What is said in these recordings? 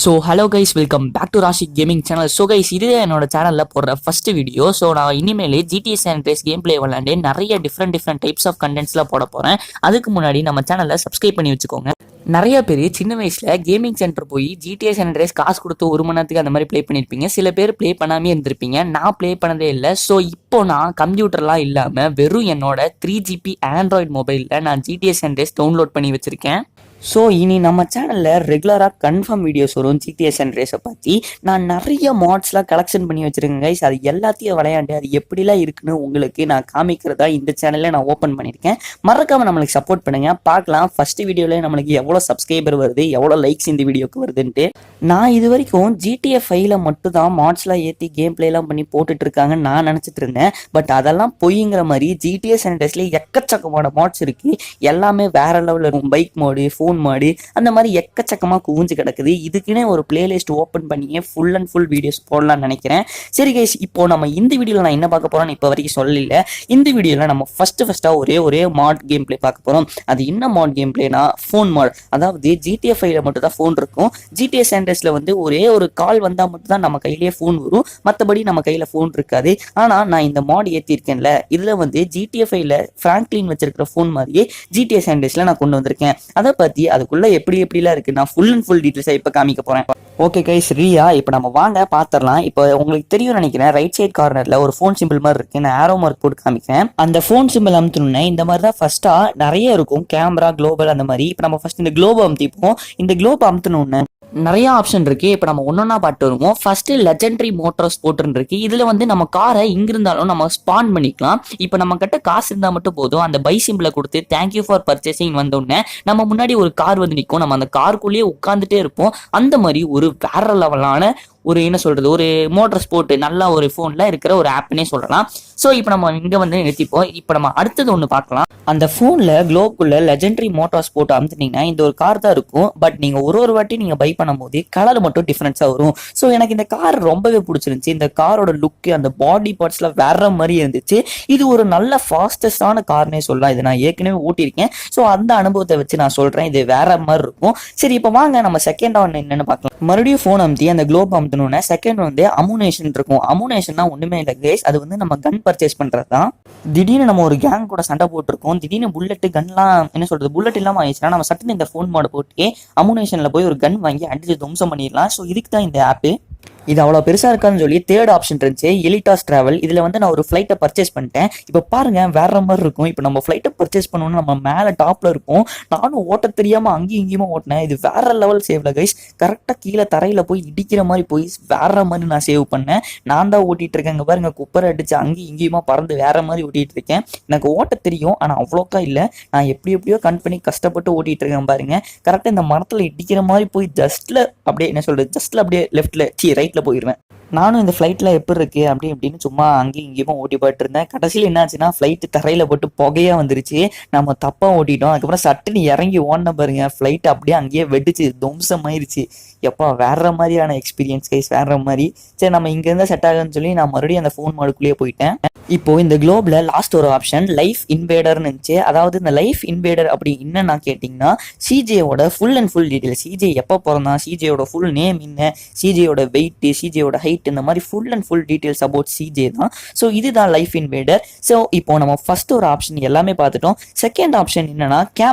So hello guys, welcome back to Rashi gaming channel. So guys, இதுதான் என்னோட சேனலில் போடுற ஃபர்ஸ்ட் வீடியோ. ஸோ நான் இனிமேல் GTA San Andreas game play விளாண்டு நிறைய டிஃப்ரெண்ட் டைப்ஸ் ஆஃப் கண்டென்ட்ஸ்லாம் போட போகிறேன். அதுக்கு முன்னாடி நம்ம சேனலை சப்ஸ்கிரைப் பண்ணி வச்சுக்கோங்க. நிறைய பேர் சின்ன வயசில் கேமிங் சென்டர் போய் ஜிடிஏ சான் அண்ட்ரீஸ் காசு கொடுத்து 1 மணி நேரத்துக்கு அந்த மாதிரி ப்ளே பண்ணியிருப்பீங்க. சில பேர் ப்ளே பண்ணாமே இருந்திருப்பீங்க. நான் ப்ளே பண்ணதே இல்லை. ஸோ இப்போ நான் கம்ப்யூட்டர்லாம் இல்லாமல் வெறும் என்னோட 3GB ஆண்ட்ராய்டு மொபைலில் நான் ஜிடிஏ சான் அண்ட்ரீஸ் டவுன்லோட் பண்ணி வச்சுருக்கேன். ஸோ இனி நம்ம சேனலில் ரெகுலராக கன்ஃபார்ம் வீடியோஸ் வரும் ஜிடிஏ சான் அண்ட்ரீஸை பற்றி. நான் நிறைய மாட்ஸ்லாம் கலெக்ஷன் பண்ணி வச்சுருக்கேன் கைஸ். அது எல்லாத்தையும் விளையாண்டு அது எப்படிலாம் இருக்குன்னு உங்களுக்கு நான் காமிக்கிறதா இந்த சேனலில் நான் ஓப்பன் பண்ணியிருக்கேன். மறக்காமல் நம்மளுக்கு சப்போர்ட் பண்ணுங்கள். பார்க்கலாம் ஃபர்ஸ்ட் வீடியோவில் நம்மளுக்கு எவ்வளோ சப்ஸ்கிரைபர் வருது, எவ்வளோ லைக்ஸ் இந்த வீடியோக்கு வருதுன்ட்டு. நான் இது வரைக்கும் GTA 5ல் மட்டும் தான் மாட்ஸ்லாம் ஏற்றி கேம் பிளேலாம் பண்ணி போட்டுட்டு இருக்காங்கன்னு நான் நினச்சிட்டு இருந்தேன். பட் அதெல்லாம் பொய்ங்கிற மாதிரி ஜிடிஏ சான் அண்ட்ரீஸ்ல எக்கச்சக்கமான மாட்ஸ் இருக்குது. எல்லாமே வேற லெவலில் இருக்கும். பைக் மோடு, ஃபோன் மாடு, அந்த மாதிரி எக்கச்சக்கமாக குவிஞ்சு கிடக்குது. இதுக்குன்னே ஒரு பிளேலிஸ்ட் ஓப்பன் பண்ணி ஃபுல் அண்ட் ஃபுல் வீடியோஸ் போடலாம்னு நினைக்கிறேன். சரி கைஸ், இப்போ நம்ம இந்த வீடியோவில் நான் என்ன பார்க்க போகிறோம்னு இப்போ வரைக்கும் சொல்லல. இந்த வீடியோவில் நம்ம ஃபஸ்ட்டாக ஒரே மாட் கேம் பிளே பார்க்க போகிறோம். அது என்ன மாட் கேம் பிளேனா, ஃபோன் மாட். அதாவது GTA 5ல மட்டும் தான் ஃபோன் இருக்கும். GTA சான் அண்ட்ரீஸ்ல வந்து ஒரே ஒரு கால் வந்தால் மட்டும் தான் நம்ம கையிலேயே ஃபோன் வரும். மற்றபடி நம்ம கையில் ஃபோன் இருக்காது. ஆனால் நான் இந்த மாட் ஏற்றிருக்கேன்ல, இதில் வந்து GTA 5ல ஃப்ராங்க்லின் வச்சிருக்கிற ஃபோன் மாதிரியே GTA சான் அண்ட்ரீஸ்ல நான் கொண்டு வந்திருக்கேன். அதை பற்றி அதுக்குள்ள எப்படிலாம் இருக்கு நான் ஃபுல் அண்ட் ஃபுல் டீட்டெயில்ஸாக இப்போ காமிக்க போறேன். ஓகே கைஸ், ரெடியா? இப்போ நம்ம வாங்க பார்த்துடலாம். இப்போ உங்களுக்கு தெரியும் நினைக்கிறேன், ரைட் சைட் கார்னர்ல ஒரு ஃபோன் சிம்பிள் மாதிரி இருக்கு. நான் ஆரோ மார்க் போட்டு காமிக்கிறேன். அந்த ஃபோன் சிம்பிள் அமுத்தணும்னா இந்த மாதிரி தான் ஃபர்ஸ்டா நிறைய இருக்கும். கேமரா, குளோபல், அந்த மாதிரி. இப்போ நம்ம ஃபர்ஸ்ட் இந்த குளோப் அமுத்திப்போம். இந்த குளோப் அமுத்தணும்னு நிறைய ஆப்ஷன் இருக்கு. இப்போ நம்ம ஒன்னொன்னா பார்த்து வருவோம். ஃபர்ஸ்ட் லெஜெண்டரி மோட்டார் ஸ்போர்ட்னு இருக்கு. இதுல வந்து நம்ம காரை இங்க இருந்தாலும் நம்ம ஸ்பான் பண்ணிக்கலாம். இப்போ நம்ம கிட்ட காசு இருந்தா மட்டும் போதும். அந்த பை சிம்பிளை கொடுத்து தேங்க்யூ ஃபார் பர்ச்சேசிங் வந்தோடனே நம்ம முன்னாடி ஒரு கார் வந்து நிற்கும். நம்ம அந்த காருக்குள்ளேயே உட்காந்துட்டே இருப்போம். அந்த மாதிரி ஒரு வேற லெவலான ஒரு என்ன சொல்றது, ஒரு மோட்டார் ஸ்போர்ட் நல்லா ஒரு ஃபோன்ல இருக்கிற ஒரு ஆப்னே சொல்லலாம். ஸோ இப்போ நம்ம இங்க வந்து நிறுத்திப்போம். இப்போ நம்ம அடுத்தது ஒன்று பார்க்கலாம். அந்த ஃபோன்ல குளோப்குள்ள லெஜெண்டரி மோட்டார் ஸ்போர்ட் அமுத்துனீங்கன்னா இந்த ஒரு கார் தான் இருக்கும். பட் நீங்க ஒரு வாட்டி நீங்க பை பண்ணும்போது கலர் மட்டும் டிஃபரன்ஸா வரும். ஸோ எனக்கு இந்த கார் ரொம்பவே பிடிச்சிருந்துச்சு. இந்த காரோட லுக்கு, அந்த பாடி பார்ட்ஸ்லாம் வேற மாதிரி இருந்துச்சு. இது ஒரு நல்ல ஃபாஸ்டஸ்டான கார்னே சொல்லலாம். இது நான் ஏற்கனவே ஓட்டியிருக்கேன். ஸோ அந்த அனுபவத்தை வச்சு நான் சொல்றேன், இது வேற மாதிரி இருக்கும். சரி, இப்போ வாங்க நம்ம செகண்ட் ஒன் என்னன்னு பார்க்கலாம். மறுபடியும் ஃபோன் அமுத்தி அந்த குளோப் அமுத்தணும்னா செகண்ட் வந்து அமுனேஷன் இருக்கும். அமுனேஷன்னா ஒண்ணுமே இல்லை கைஸ், அது வந்து நம்ம கன் பர்ச்சேஸ் பண்றது தான். திடீர்னு நம்ம ஒரு கேங் கூட சண்டை போட்டிருக்கோம். திடீர்னு புல்லட், கன்லாம் என்ன சொல்றது, புல்லட் இல்லாம ஆயிடுச்சுன்னா நம்ம சட்டுன்னு இந்த ஃபோன் மாட போட்டு அமுனேஷன்ல போய் ஒரு கன் வாங்கி அடிச்சு துவம்சம் பண்ணிடலாம். ஸோ இதுக்கு தான் இந்த ஆப்பு. இது அவ்வளோ பெருசாக இருக்கான்னு சொல்லி தேர்ட் ஆப்ஷன் இருந்துச்சு, எலிட்டாஸ் டிராவல். இதில் வந்து நான் ஒரு ஃப்ளைட்டை பர்ச்சேஸ் பண்ணிட்டேன். இப்போ பாருங்க வேற மாதிரி இருக்கும். இப்போ நம்ம ஃப்ளைட்டை பர்ச்சேஸ் பண்ணணும்னு நம்ம மேலே டாப்ல இருக்கும். நானும் ஓட்ட தெரியாமல் அங்கேயும் இங்கேயுமா ஓட்டினேன். இது வேற லெவல் சேவ்ல கைஸ். கரெக்டாக கீழே தரையில் போய் இடிக்கிற மாதிரி போய் வேற மாதிரி நான் சேவ் பண்ணேன். நான் தான் ஓட்டிட்டு இருக்கேன். இங்கே பாருங்க, குப்பரை அடிச்சு அங்கேயும் இங்கேயுமா பறந்து வேற மாதிரி ஓட்டிட்டு இருக்கேன். எனக்கு ஓட்ட தெரியும், ஆனால் அவ்வளோக்கா இல்லை. நான் எப்படியோ கன் பண்ணி கஷ்டப்பட்டு ஓட்டிட்டு இருக்கேன் பாருங்க. கரெக்டாக இந்த மரத்தில் இடிக்கிற மாதிரி போய் ஜஸ்ட்ல அப்படியே என்ன சொல்றது, ஜஸ்ட்ல அப்படியே லெஃப்ட்ல ரைட்ல போயிடுவேன். நானும் இந்த ஃப்ளைட்ல எப்படி இருக்கு அப்படி இப்படின்னு சும்மா அங்கேயும் இங்கேயும் ஓட்டி போயிட்டு இருந்தேன். கடைசியில் என்னாச்சுன்னா ஃப்ளைட்டு தரையில போட்டு புகையா வந்துருச்சு. நம்ம தப்பா ஓட்டிட்டோம். அதுக்கப்புறம் சட்டுன்னு இறங்கி ஓடின பாருங்க, ஃப்ளைட் அப்படியே அங்கேயே வெடிச்சு துவம்சம் ஆயிருச்சு. எப்பா வேற மாதிரியான எக்ஸ்பீரியன்ஸ் கைஸ், வேற மாதிரி. சரி, நம்ம இங்க இருந்தா செட் ஆகுன்னு சொல்லி நான் மறுபடியும் அந்த ஃபோன் மாடுக்குள்ளேயே போயிட்டேன். இப்போ இந்த குளோப்ல லாஸ்ட் ஒரு ஆப்ஷன் லைஃப் இன்வேடர்னு இருந்துச்சு. அதாவது இந்த லைஃப் இன்வேடர் அப்படி என்னன்னா கேட்டிங்கன்னா, சிஜேயோட full and full detail, CJ எப்போ பிறந்தான், சிஜேயோட ஃபுல் நேம் என்ன, சிஜேயோட வெயிட், சிஜேயோட ஹைட், இந்த மாதிரி full and full details about CJ தான். ஸோ இதுதான் லைஃப் இன்வேடர். ஸோ இப்போ நம்ம ஃபர்ஸ்ட் ஒரு ஆப்ஷன் எல்லாமே பார்த்துட்டோம். செகண்ட் ஆப்ஷன் என்னன்னா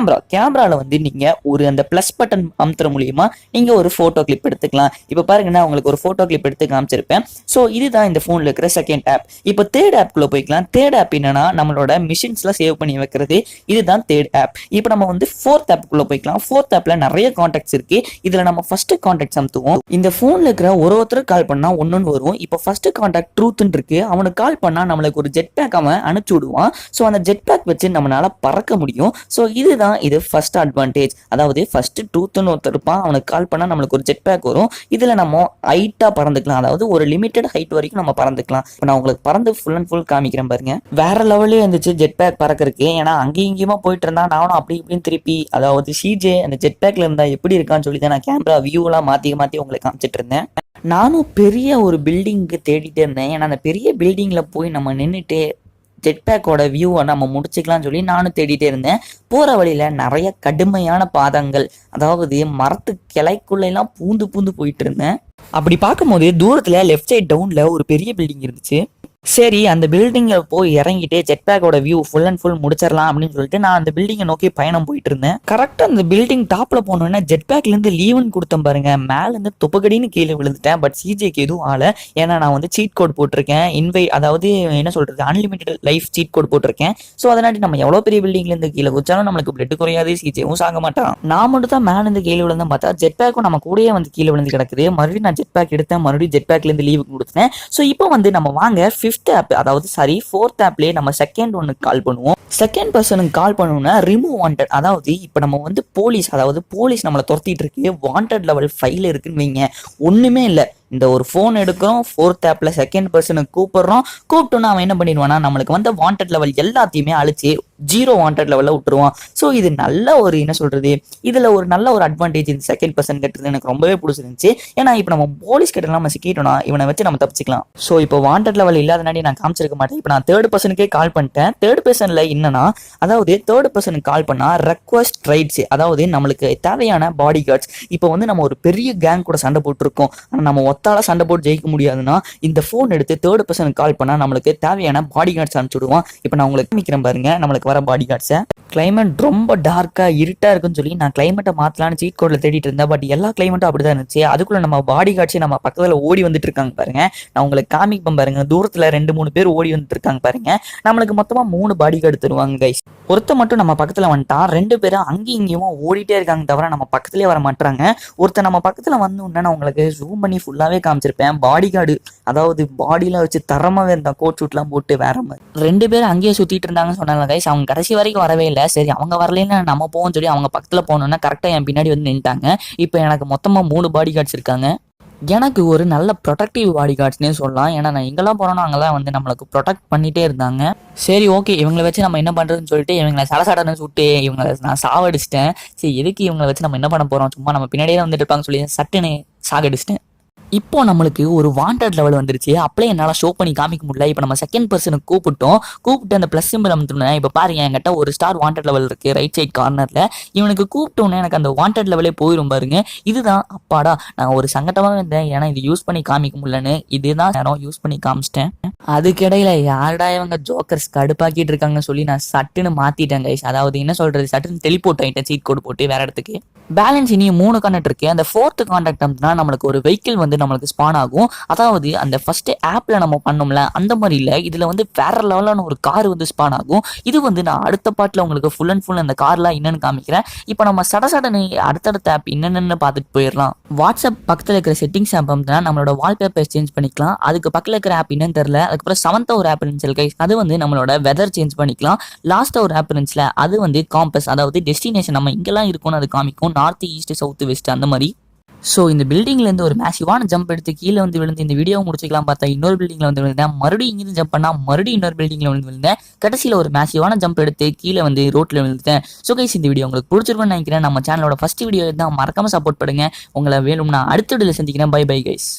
கேமரால வந்து நீங்க ஒரு அந்த பிளஸ் பட்டன் அமுத்துற மூலியமா நீங்க ஒரு போட்டோ கிளிப் எடுத்துக்கலாம். இப்போ பாருங்க, நான் உங்களுக்கு ஒரு போட்டோ கிளிப் எடுத்து காமிச்சிருப்பேன். ஸோ இதுதான் இந்த போன்ல இருக்கிற செகண்ட் ஆப். இப்போ தேர்ட் ஆப் போய்க்கலாம். தேர்ட் ஆப் என்னன்னா நம்மளோட மிஷின்ஸ்ல சேவ் பண்ணி வைக்கிறது. இதுதான் தேர்ட் ஆப். இப்போ நம்ம வந்து ஃபோர்த் ஆப்க்குள்ள போய்க்கலாம். ஃபோர்த் ஆப்ல நிறைய கான்டாக்ட்ஸ் இருக்கு. இதுல நம்ம ஃபர்ஸ்ட் கான்டாக்ட்ஸ் அமுத்துவோம். இந்த போன்ல இருக்கிற ஒருத்தருக்கு கால் பண்ணா ஒன்னொன்னு வரும். இப்போ ஃபர்ஸ்ட் கான்டாக்ட் ட்ரூத்ன்னு இருக்கு. அவனுக்கு கால் பண்ணா நம்மளுக்கு ஒரு ஜெட் பேக் அவன் அனுப்பிச்சு விடுவான். ஸோ அந்த ஜெட் பேக் வச்சு நம்மளால பறக்க முடியும். ஸோ இதுதான் இது ஃபர்ஸ்ட் அட்வான்டேஜ். அதாவது ஃபர்ஸ்ட் ட்ரூத்ன்னு ஒருத்தர் இருப்பான், அவனுக்கு கால் பண்ணா நம்மளுக்கு ஒரு ஜெட் பேக் வரும். இதுல நம்ம ஹைட்டா பறந்துக்கலாம். அதாவது ஒரு லிமிட்டட் ஹைட் வரைக்கும் நம்ம பறந்துக்கலாம். இப்போ நான் உங்களுக்கு பறந்து ஃபுல் அண்ட் ஃபுல் காமிக்கிறேன் பாருங்க. வேற லெவலே இருந்துச்சு ஜெட் பேக் பறக்கிறதுக்கு. ஏன்னா அங்கேயும் இங்கேயுமா போயிட்டு இருந்தா நானும் அப்படி இப்படின்னு திருப்பி, அதாவது சிஜே அந்த ஜெட் பேக்ல இருந்தா எப்படி இருக்கான்னு சொல்லி தான் நான் கேமரா வியூ எல்லாம் மாத்தி உங்களுக்கு காமிச்சிட்டு இருந்தேன். நானும் பெரிய ஒரு பில்டிங்க்கு தேடிட்டே இருந்தேன். ஏன்னா அந்த பெரிய பில்டிங்ல போய் நம்ம நின்றுட்டு ஜெட் பேக்கோட வியூவை நம்ம முடிச்சுக்கலாம்னு சொல்லி நானும் தேடிட்டே இருந்தேன். போற வழியில நிறைய கடுமையான பாதங்கள், அதாவது மரத்து கிளைக்குள்ளெல்லாம் பூந்து பூந்து போயிட்டு இருந்தேன். அப்படி பார்க்கும்போது தூரத்துல லெஃப்ட் சைட் டவுன்ல ஒரு பெரிய பில்டிங் இருந்துச்சு. சரி, அந்த பில்டிங்கை போய் இறங்கிட்டு ஜெட் பேக்கோட வியூ ஃபுல் அண்ட் ஃபுல் முடிச்சிடலாம் அப்படின்னு சொல்லிட்டு நான் அந்த பில்டிங்கை நோக்கி பயணம் போயிட்டு இருந்தேன். கரெக்டாக அந்த பில்டிங் டாப்ல போனோன்னா ஜெட் பேக்லேருந்து லீவுன்னு கொடுத்தேன் பாருங்க, மேலேருந்து தொப்பகடின்னு கீழே விழுந்துட்டேன். பட் சிஜேக்கு எதுவும் ஆளை, ஏன்னா நான் வந்து சீட் கோட் போட்டிருக்கேன். அதாவது என்ன சொல்றது, அன்லிமிட்டட் லைஃப் சீட் கோட் போட்டிருக்கேன். ஸோ அதனால நம்ம எவ்வளோ பெரிய பில்டிங்லேருந்து கீழே குச்சாலும் நம்மளுக்கு பிளட் குறையாது, சிஜேவும் சாக மாட்டான். நான் மட்டும் தான் மேலேருந்து கீழே விழுந்தேன். பார்த்தா ஜெட் பேக்கும் நம்ம கூடயே வந்து கீழே விழுந்து கிடக்குது. மறுபடியும் நான் ஜெட் பேக் எடுத்தேன், மறுபடியும் ஜெட் பேக்லேருந்து லீவு கொடுத்தேன். ஸோ இப்போ வந்து நம்ம வாங்க ஃபோர்த் ஆப்லயே நம்ம செகண்ட் ஒன்னுக்கு கால் பண்ணுவோம். செகண்ட் பர்சனுக்கு கால் பண்ணணும்னா ரிமூவ் வாண்டட், அதாவது இப்போ நம்ம வந்து போலீஸ் நம்மளை துரத்திட்டு இருக்கு, வாண்டட் லெவல் 5 இருக்குன்னு வைங்க. ஒண்ணுமே இல்லை, இந்த ஒரு ஃபோன் எடுக்கிறோம், ஃபோர்த் ஆப்ல செகண்ட் பர்சனுக்கு கூப்பிட்டோன்னா அவன் என்ன பண்ணிடுவானா, நம்மளுக்கு வந்து வாண்டட் லெவல் எல்லாத்தையுமே அழிச்சு 0 வாண்டட் லெவலில் விட்டுருவான். ஸோ இது நல்ல ஒரு என்ன சொல்றது, இதுல ஒரு நல்ல ஒரு அட்வான்டேஜ் இந்த செகண்ட் பர்சன் கிட்ட எனக்கு ரொம்பவே பிடிச்சிருந்துச்சு. ஏன்னா இப்போ நம்ம போலீஸ் கிட்ட நம்ம சிக்கிட்டோம்னா இவனை வச்சு நம்ம தப்பிச்சுக்கலாம். ஸோ இப்போ வாண்டட் லெவல் இல்லாதனாடி நான் காமிச்சிருக்க மாட்டேன். இப்போ நான் தேர்ட் பர்சனுக்கே கால் பண்ணிட்டேன். தேர்ட் பர்சன்ல என்னன்னா, அதாவது தேர்ட் பர்சனுக்கு கால் பண்ணா ரெக்வஸ்ட் ரைட்ஸ், அதாவது நம்மளுக்கு தேவையான பாடி கார்ட்ஸ். இப்போ வந்து நம்ம ஒரு பெரிய கேங் கூட சண்டை போட்டுருக்கோம், ஆனால் நம்ம ஒத்தால சண்டை போட்டு ஜெயிக்க முடியாதுன்னா இந்த போன் எடுத்து தேர்ட் பர்சனுக்கு கால் பண்ணா நம்மளுக்கு தேவையான பாடி கார்ட்ஸ் அனுப்பிச்சுடுவோம். இப்போ நான் உங்களுக்கு காமிக்கிறேன் பாருங்க, நம்மளுக்கு வர பாடி கார்ட்ஸை. கிளைமேட் ரொம்ப டார்க்கா இருட்டா இருக்குன்னு சொல்லி நான் கிளைமேட்டை மாத்தலான்னு சீட் கோட்ல தேடிட்டு இருந்தேன். பட் எல்லா கிளைமேட்டும் அப்படிதான் இருந்துச்சு. அதுக்குள்ள நம்ம பாடி கார்ட்ஸே நம்ம பக்கத்துல ஓடி வந்துட்டு இருக்காங்க பாருங்க. நான் உங்களுக்கு காமிப்பேன் பாருங்க, தூரத்துல 2-3 பேர் ஓடி வந்துட்டு இருக்காங்க பாருங்க. நம்மளுக்கு மொத்தமா 3 பாடி கார்டு தருவாங்க கைஸ். ஒருத்த மட்டும் நம்ம பக்கத்துல வந்துட்டான், 2 பேரும் அங்கேயும் இங்கேயும் ஓடிட்டே இருக்காங்க தவிர நம்ம பக்கத்துலயே வர மாட்டாங்க. ஒருத்த நம்ம பக்கத்துல வந்து நான் உங்களுக்கு ஜூம் பண்ணி ஃபுல்லாவே காமிச்சிருப்பேன். பாடி கார்டு, அதாவது பாடியில வச்சு தரமாவே இருந்தா, கோட் ஷூட்லாம் போட்டு வேற மாதிரி 2 பேரும் அங்கேயே சுத்திட்டு இருந்தாங்கன்னு சொன்னாங்க கைஸ். அவங்க கடைசி வரைக்கும் வரவே இல்லை. சரி, அவங்க வரலன்னு நம்ம போவோம்னு சொல்லி அவங்க பக்கத்துல போனோம்னா கரெக்டா என் பின்னாடி வந்து நின்ட்டாங்க. இப்போ எனக்கு மொத்தமா 3 பாடி கார்ட்ஸ் இருக்காங்க. எனக்கு ஒரு நல்ல ப்ரொடக்டிவ் பாடி கார்ட்ஸ்னே சொல்லலாம். ஏன்னா நான் எங்கெல்லாம் போறோம்னா அங்கெல்லாம் வந்து நம்மளுக்கு ப்ரொடெக்ட் பண்ணிட்டே இருந்தாங்க. சரி, ஓகே, இவங்களை வச்சு நம்ம என்ன பண்றதுன்னு சொல்லிட்டு இவங்களை சடசடன்னு சுட்டு இவங்களை நான் சாவடிச்சிட்டேன். சரி, எதுக்கு இவங்களை வச்சு நம்ம என்ன பண்ண போறோம், சும்மா நம்ம பின்னாடியே வந்துட்டு இருப்பாங்க சொல்லி சட்டுன்னு சாகடிச்சிட்டேன். இப்போ நம்மளுக்கு ஒரு வாண்டட் லெவல் வந்துருச்சு. அப்படியே என்னால் ஷோ பண்ணி காமிக்க முடியல. இப்போ நம்ம செகண்ட் பர்சனுக்கு கூப்பிட்டு அந்த ப்ளஸ் சிம்பிள் அமுத்துனேன். இப்போ பாருங்க, என்கிட்ட ஒரு ஸ்டார் வாண்டட் லெவல் இருக்கு ரைட் சைட் கார்னர்ல. இவனுக்கு கூப்பிட்டோன்னே எனக்கு அந்த வாண்டட் லெவலே போயிடும் பாருங்க. இதுதான் அப்பாடா, நான் ஒரு சங்கட்டமாக இருந்தேன், ஏன்னா இது யூஸ் பண்ணி காமிக்க முடியலன்னு. இதுதான் நேரம் யூஸ் பண்ணி காமிச்சிட்டேன். அதுக்கிடையில யாருடா இவங்க ஜோக்கர்ஸ் கடுப்பாக்கிட்டு இருக்காங்கன்னு சொல்லி நான் சட்டுன்னு மாத்திட்டேன் கைஸ். அதாவது என்ன சொல்றது, சட்டுன்னு டெலிபோர்ட் ஆயிட்டேன் சீட் கோடு போட்டு வேற இடத்துக்கு. பேலன்ஸ் இனியும் 3 கான்டாக்ட் இருக்கு. அந்த 4th கான்டாக்ட் அம்னா நம்மளுக்கு ஒரு வெஹிக்கிள் வந்து நம்மளுக்கு ஸ்பான் ஆகும். அதாவது அந்த ஃபர்ஸ்ட் ஆப்ல நம்ம பண்ணோம்ல அந்த மாதிரி இல்லை, இதுல வந்து வேற லெவலான ஒரு கார் வந்து ஸ்பான் ஆகும். இது வந்து நான் அடுத்த பாட்டுல உங்களுக்கு ஃபுல் அண்ட் ஃபுல் அந்த கார்லாம் என்னன்னு காமிக்கிறேன். இப்போ நம்ம சடசடன்னு அடுத்தடுத்த ஆப் என்னென்னு பார்த்துட்டு போயிடலாம். வாட்ஸ்அப் பக்கத்தில் இருக்கிற செட்டிங்ஸ் ஆப் வந்து நம்மளோட வால்பேப்பர் சேஞ்ச் பண்ணிக்கலாம். அதுக்கு பக்கத்தில் இருக்கிற ஆப் என்னன்னு தெரியல. அதுக்கப்புறம் 7th ஒரு ஆப் இருந்துச்சு, அது வந்து நம்மளோட வெதர் சேஞ்ச் பண்ணிக்கலாம். லாஸ்ட்டாக ஒரு ஆப் இருந்துச்சுல, அது வந்து காம்பஸ், அதாவது டெஸ்டினேஷன் நம்ம இங்கெல்லாம் இருக்கும்னு அது காமிக்கும், நார்த் ஈஸ்ட் சவுத் வெஸ்ட் அந்த மாதிரி. ஸோ இந்த பில்டிங்லேருந்து ஒரு மேசிவான ஜம்ப் எடுத்து கீழே வந்து விழுந்து இந்த வீடியோ முடிச்சுக்கலாம் பார்த்தா இன்னொரு பில்டிங்கில் வந்து விழுந்தேன். மறுபடியும் இங்கிருந்து ஜம்ப் பண்ணால் மறுபடியும் இன்னொரு பில்டிங்கில் வந்து விழுந்தேன். கடைசியில் ஒரு மேசிவான ஜம்ப் எடுத்து கீழே வந்து ரோட்டில் விழுந்துட்டேன். ஸோ கைஸ், இந்த வீடியோ உங்களுக்கு பிடிச்சிருக்குன்னு நினைக்கிறேன். நம்ம சேனலோட ஃபர்ஸ்ட் வீடியோ தான், மறக்காம சப்போர்ட் பண்ணுங்க. உங்களை வேணும்னா அடுத்த வீடியோவில் சந்திக்கிறேன். Bye bye guys.